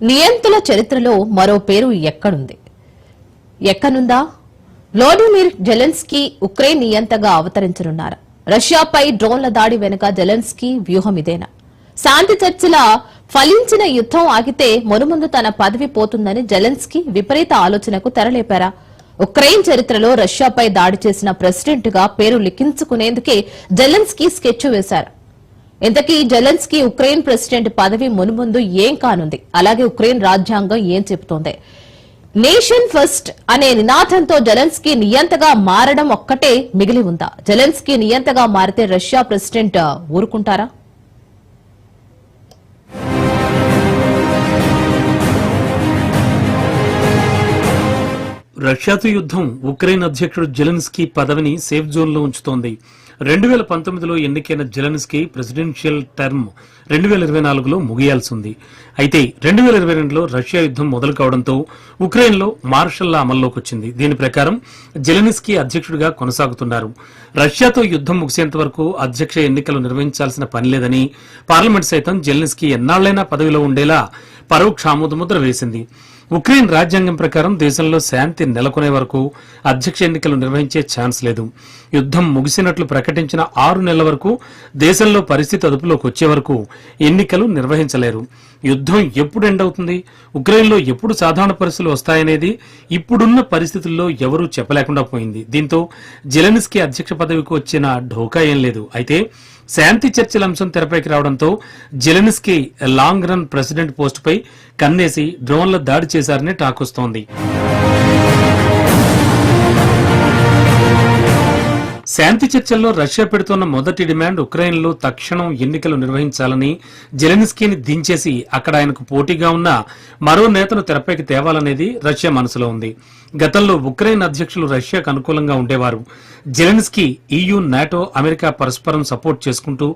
నియంతుల చరిత్రలో మరో పేరు ఎక్కనుందా? వ్లాదిమిర్ జెలెన్స్కీ ఉక్రెయిన్ నియంతగా అవతరించనున్నారా? రష్యాపై డ్రోన్ల దాడి వెనుక జెలెన్స్కీ వ్యూహం ఇదేనా? శాంతి చర్చల ఫలించిన యుద్దం ఆగితే మునుముందు తన పదవి పోతుందని జెలెన్స్కీ విపరీత ఆలోచనకు తెరలేపారా? ఉక్రెయిన్ చరిత్రలో రష్యాపై దాడి చేసిన ప్రెసిడెంట్ గా పేరు లిఖించుకునేందుకే జెలెన్స్కీ స్కెచ్ వేశారు. ఇంతకీ జెలెన్స్కీ ఉక్రెయిన్ ప్రెసిడెంట్ పదవి మునుముందు ఏం కానుంది? అలాగే ఉక్రెయిన్ రాజ్యాంగం ఏం చెబుతోంది? నేషన్ ఫస్ట్ అనే నినాదంతో జెలెన్స్కీ నియంతగా మారడం ఒక్కటే మిగిలి ఉందా? జెలెన్స్కీ నియంతగా మారితే రష్యా ప్రెసిడెంట్ ఊరుకుంటారా? రష్యాతో యుద్ధం ఉక్రెయిన్ అధ్యక్షుడు జెలెన్స్కీ పదవిని సేఫ్ జోన్ లో ఉంచుతోంది. 2019లో ఎన్నికైన జెలెన్స్కీ ప్రెసిడెన్షియల్ టర్మ్ 2024లో ముగియాల్సి ఉంది. అయితే 2022లో రష్యా యుద్ధం మొదలు కావడంతో ఉక్రెయిన్ లో మార్షల్ లా అమల్లోకి వచ్చింది. దీని ప్రకారం జెలెన్స్కీ అధ్యక్షుడిగా కొనసాగుతున్నారు. రష్యాతో యుద్ధం ముగిసేంత వరకు అధ్యక్ష ఎన్నికలు నిర్వహించాల్సిన పని లేదని పార్లమెంట్ సైతం జెలెన్స్కీ ఎన్నాళ్లైనా పదవిలో ఉండేలా పరోక్ష ఆమోదముద్ర వేసింది. ఉక్రెయిన్ రాజ్యాంగం ప్రకారం దేశంలో శాంతి నెలకొనే వరకు అధ్యక్ష ఎన్నికలు నిర్వహించే ఛాన్స్ లేదు. యుద్ధం ముగిసినట్లు ప్రకటించిన 6 నెలల వరకు దేశంలో పరిస్థితి అదుపులోకి వచ్చే వరకు ఎన్నికలు నిర్వహించలేరు. యుద్ధం ఎప్పుడు ఎండ్ అవుతుంది, ఉక్రెయిన్లో ఎప్పుడు సాధారణ పరిస్థితులు వస్తాయనేది ఇప్పుడున్న పరిస్థితుల్లో ఎవరూ చెప్పలేకుండా పోయింది. దీంతో జెలెన్స్కీ అధ్యక్ష పదవికి వచ్చిన ఢోకా ఏం లేదు. అయితే శాంతి చర్చల అంశం తెరపైకి రావడంతో జెలెన్స్కీ లాంగ్ రన్ ప్రెసిడెంట్ పోస్టుపై కన్నేసి డ్రోన్ల దాడి చేశారని టాక్ వస్తోంది. శాంతి చర్చల్లో రష్యా పెడుతున్న మొదటి డిమాండ్ ఉక్రెయిన్లో తక్షణం ఎన్నికలు నిర్వహించాలని, జెలెన్స్కీని దించేసి అక్కడ ఆయనకు పోటీగా ఉన్న మరో నేతను తెరపైకి తేవాలనేది రష్యా మనసులో ఉంది. గతంలో ఉక్రెయిన్ అధ్యక్షులు రష్యాకు అనుకూలంగా ఉండేవారు. జెలెన్స్కీ EU, నాటో, అమెరికా పరస్పరం సపోర్ట్ చేసుకుంటూ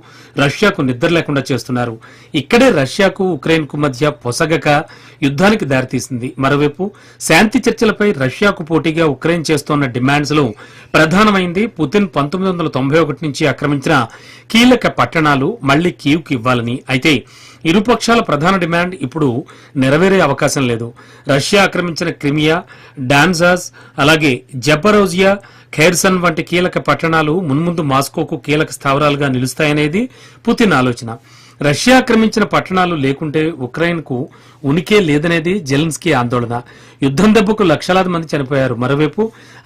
రష్యాకు నిద్ర లేకుండా చేస్తున్నారు. ఇక్కడే రష్యాకు ఉక్రెయిన్ కు మధ్య పొసగక యుద్ధానికి దారితీసింది. మరోవైపు శాంతి చర్చలపై రష్యాకు పోటీగా ఉక్రెయిన్ చేస్తోన్న డిమాండ్స్ లో ప్రధానమైంది పుతిన్ 1991 నుంచి ఆక్రమించిన కీలక పట్టణాలు మళ్లీ కీవ్కి ఇవ్వాలని. అయితే ఇరుపక్షాల ప్రధాన డిమాండ్ ఇప్పుడు నెరవేరే అవకాశం లేదు. రష్యా ఆక్రమించిన క్రిమియా, డాన్జాస్, అలాగే జపరోజియా, ఖైర్సన్ వంటి కీలక పట్టణాలు మున్ముందు మాస్కోకు కీలక స్థావరాలుగా నిలుస్తాయనేది పుతిన్ ఆలోచన. రష్యా ఆక్రమించిన పట్టణాలు లేకుంటే ఉక్రెయిన్ కు ఉనికే లేదనేది జెలెన్స్కీ ఆందోళన. యుద్ధం దెబ్బకు లక్షలాది మంది చనిపోయారు. మరోవైపు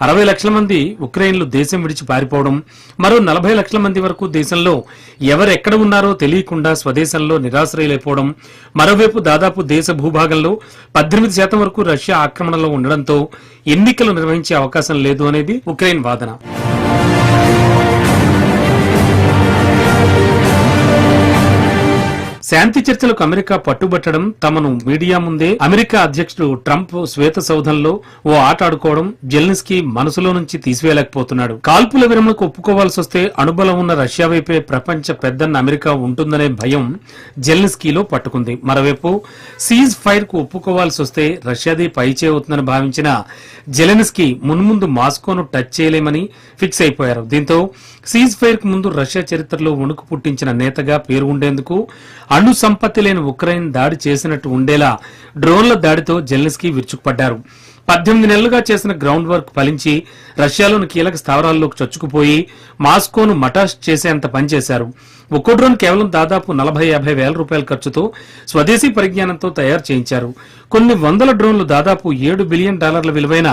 60 లక్షల మంది ఉక్రెయిన్లు దేశం విడిచి పారిపోవడం, మరో 40 లక్షల మంది వరకు దేశంలో ఎవరెక్కడ ఉన్నారో తెలియకుండా స్వదేశంలో నిరాశ్రయులైపోవడం, మరోవైపు దాదాపు దేశ భూభాగంలో 18% వరకు రష్యా ఆక్రమణలో ఉండడంతో ఎన్నికలు నిర్వహించే అవకాశం లేదు అనేది ఉక్రెయిన్ వాదన. శాంతి చర్చలకు అమెరికా పట్టుబట్టడం, తమను మీడియా ముందే అమెరికా అధ్యక్షుడు ట్రంప్ శ్వేత సౌధంలో ఓ ఆట ఆడుకోవడం జెలెన్స్కీ మనసులో నుంచి తీసివేయలేకపోతున్నాడు. కాల్పుల విరమణకు ఒప్పుకోవాల్సి వస్తే అణుబలం ఉన్న రష్యా వైపే ప్రపంచ పెద్దన్న అమెరికా ఉంటుందనే భయం జెలెన్స్కీలో పట్టుకుంది. మరోవైపు సీజ్ ఫైర్ కు ఒప్పుకోవాల్సి వస్తే రష్యాది పైచే అవుతుందని భావించిన జెలెన్స్కీ మున్ముందు మాస్కోను టచ్ చేయలేమని ఫిక్స్ అయిపోయారు. దీంతో సీజ్ ఫైర్ కు ముందు రష్యా చరిత్రలో వణుకు పుట్టించిన నేతగా పేరు ఉండేందుకు అణు సంపత్తి లేని ఉక్రెయిన్ దాడి చేసినట్టు ఉండేలా డ్రోన్ల దాడితో జెలెన్స్కీ విరుచుకుపడ్డారు. 18 నెలలుగా చేసిన గ్రౌండ్ వర్క్ ఫలించి రష్యాలోని కీలక స్థావరాల్లోకి చొచ్చుకుపోయి మాస్కోను మటాష్ చేసేంత పనిచేశారు. ఒక్కో డ్రోన్ కేవలం దాదాపు 40-50 వేల రూపాయల ఖర్చుతో స్వదేశీ పరిజ్ఞానంతో తయారు చేయించారు. కొన్ని వందల డ్రోన్లు దాదాపు $7 బిలియన్ విలువైన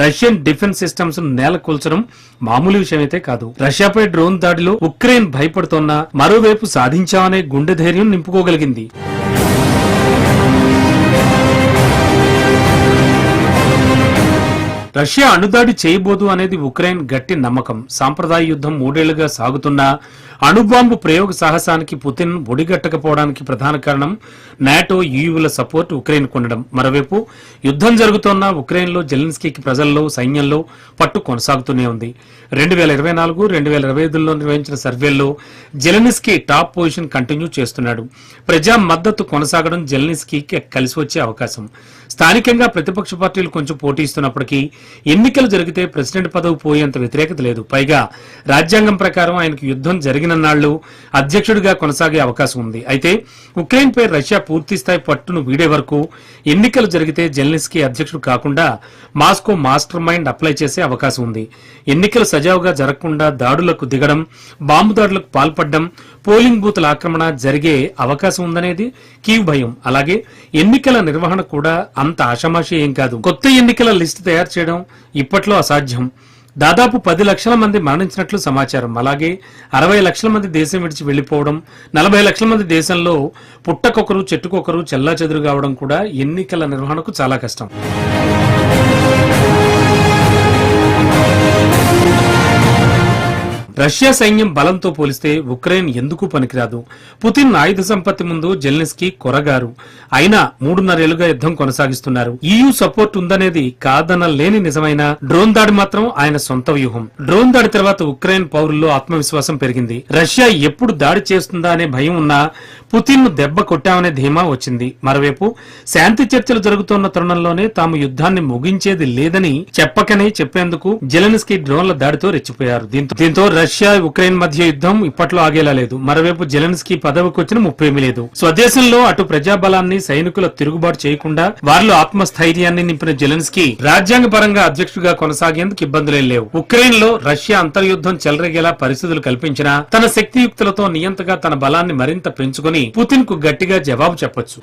రష్యన్ డిఫెన్స్ సిస్టమ్స్ ను నేలకూల్చడం మామూలు విషయమైతే కాదు. రష్యాపై డ్రోన్ దాడిలో ఉక్రెయిన్ భయపడుతోన్న, మరోవైపు సాధించామనే గుండె ధైర్యం నింపుకోగలిగింది. రష్యా అణుదాడి చేయబోదు అనేది ఉక్రెయిన్ గట్టి నమ్మకం. సాంప్రదాయ యుద్ధం 3 ఏళ్లుగా సాగుతున్నా అణుబాంబు ప్రయోగ సాహసానికి పుతిన్ ఒడిగట్టకపోవడానికి ప్రధాన కారణం నాటో, EUల సపోర్ట్ ఉక్రెయిన్ ఉండడం. మరోవైపు యుద్ధం జరుగుతోన్న ఉక్రెయిన్లో జెలెన్స్కీకి ప్రజల్లో, సైన్యంలో పట్టు కొనసాగుతూనే ఉంది. 2024, 2025లో నిర్వహించిన సర్వేల్లో జెలెన్స్కీ టాప్ పొజిషన్ కంటిన్యూ చేస్తున్నాడు. ప్రజా మద్దతు కొనసాగడం జెలెన్స్కీకి కలిసి వచ్చే అవకాశం. స్థానికంగా ప్రతిపక్ష పార్టీలు కొంచెం పోటీ ఇస్తున్నప్పటికీ ఎన్నికలు జరిగితే ప్రెసిడెంట్ పదవి పోయేంత వ్యతిరేకత లేదు. పైగా రాజ్యాంగం ప్రకారం ఆయనకు యుద్ధం జరిగినన్నాళ్లు అధ్యక్షుడిగా కొనసాగే అవకాశం ఉంది. అయితే ఉక్రెయిన్ పై రష్యా పూర్తిస్థాయి పట్టును వీడే వరకు ఎన్నికలు జరిగితే జెలెన్స్కీ అధ్యక్షుడు కాకుండా మాస్కో మాస్టర్ మైండ్ అప్లై చేసే అవకాశం ఉంది. ఎన్నికలు సజావుగా జరగకుండా దాడులకు దిగడం, బాంబు దాడులకు పాల్పడడం, పోలింగ్ బూత్ల ఆక్రమణ జరిగే అవకాశం ఉందనేది కీవ్ భయం. అలాగే ఎన్నికల నిర్వహణ కూడా అంత ఆషామాషి ఏం కాదు. కొత్త ఎన్నికల లిస్టు తయారు చేయడం ఇప్పట్లో అసాధ్యం. దాదాపు 10 లక్షల మంది మరణించినట్లు సమాచారం. అలాగే 60 లక్షల మంది దేశం విడిచి వెళ్లిపోవడం, 40 లక్షల మంది దేశంలో పుట్టకొకరు చెట్టుకొకరు చెల్లాచెదురు కావడం కూడా ఎన్నికల నిర్వహణకు చాలా కష్టం. రష్యా సైన్యం బలంతో పోలిస్తే ఉక్రెయిన్ ఎందుకు పనికిరాదు. పుతిన్ ఆయుధ సంపత్తి ముందు జెలెన్స్కీ కొరగారు. అయినా 3.5 ఏళ్లుగా యుద్ధం కొనసాగిస్తున్నారు. EU సపోర్ట్ ఉందనేది కాదనలేని నిజమైన డ్రోన్ దాడి మాత్రం ఆయన సొంత వ్యూహం. డ్రోన్ దాడి తర్వాత ఉక్రెయిన్ పౌరుల్లో ఆత్మవిశ్వాసం పెరిగింది. రష్యా ఎప్పుడు దాడి చేస్తుందా అనే భయం ఉన్నా పుతిన్ ను దెబ్బ కొట్టామనే ధీమా వచ్చింది. మరోవైపు శాంతి చర్చలు జరుగుతున్న తరుణంలోనే తాము యుద్ధాన్ని ముగించేది లేదని చెప్పకనే చెప్పేందుకు జెలెన్స్కీ డ్రోన్ల దాడితో రెచ్చిపోయారు. దీంతో రష్యా ఉక్రెయిన్ మధ్య యుద్ధం ఇప్పట్లో ఆగేలా లేదు. మరోవైపు జెలెన్స్కీ పదవికి వచ్చిన ముప్పేమీ లేదు. స్వదేశంలో అటు ప్రజాబలాన్ని సైనికుల తిరుగుబాటు చేయకుండా వారిలో ఆత్మస్థైర్యాన్ని నింపిన జెలెన్స్కీ రాజ్యాంగ పరంగా అధ్యక్షుడిగా కొనసాగేందుకు ఇబ్బందులేం లేవు. ఉక్రెయిన్ లో రష్యా అంతర్యుద్ధం చెలరేగేలా పరిస్థితులు కల్పించినా తన శక్తియుక్తులతో నియంతగా తన బలాన్ని మరింత పెంచుకుని పుతిన్ కు గట్టిగా జవాబు చెప్పొచ్చు.